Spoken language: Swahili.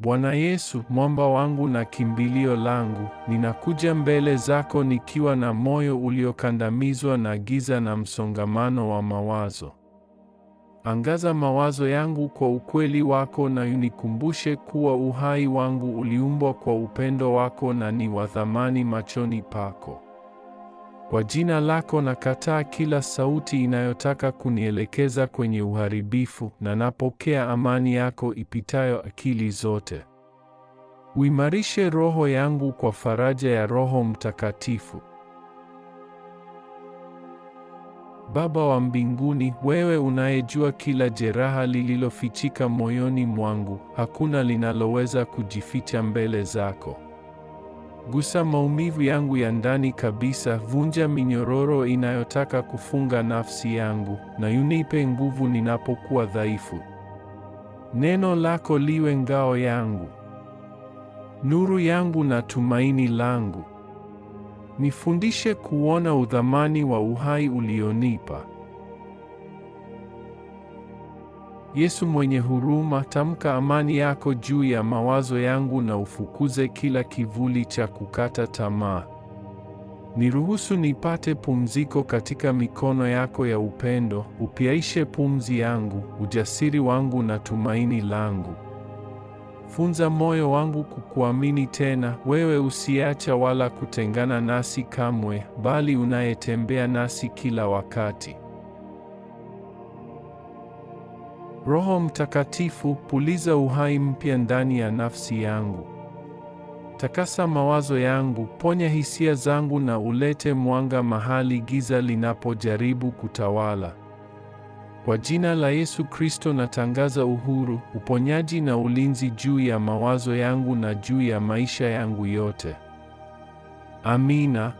Bwana Yesu, mwamba wangu na kimbilio langu, ninakuja mbele zako nikiwa na moyo uliokandamizwa na giza na msongamano wa mawazo. Angaza mawazo yangu kwa ukweli wako na unikumbushe kuwa uhai wangu uliumbwa kwa upendo wako na ni wa thamani machoni pako. Kwa jina lako nakataa kila sauti inayotaka kunielekeza kwenye uharibifu, na napokea amani yako ipitayo akili zote. Uimarishe roho yangu kwa faraja ya Roho Mtakatifu. Baba wa mbinguni, wewe unayejua kila jeraha lililofichika moyoni mwangu, hakuna linaloweza kujificha mbele zako. Gusa maumivu yangu ya ndani kabisa, vunja minyororo inayotaka kufunga nafsi yangu, na unipe nguvu ninapokuwa dhaifu. Neno lako liwe ngao yangu, nuru yangu na tumaini langu. Nifundishe kuona udhamani wa uhai ulionipa. Yesu mwenye huruma, tamka amani yako juu ya mawazo yangu na ufukuze kila kivuli cha kukata tamaa. Niruhusu nipate pumziko katika mikono yako ya upendo, upiaishe pumzi yangu, ujasiri wangu na tumaini langu. Funza moyo wangu kukuamini tena, wewe usiacha wala kutengana nasi kamwe, bali unayetembea nasi kila wakati. Roho Mtakatifu, puliza uhai mpya ndani ya nafsi yangu. Takasa mawazo yangu, ponya hisia zangu na ulete mwanga mahali giza linapojaribu kutawala. Kwa jina la Yesu Kristo natangaza uhuru, uponyaji na ulinzi juu ya mawazo yangu na juu ya maisha yangu yote. Amina.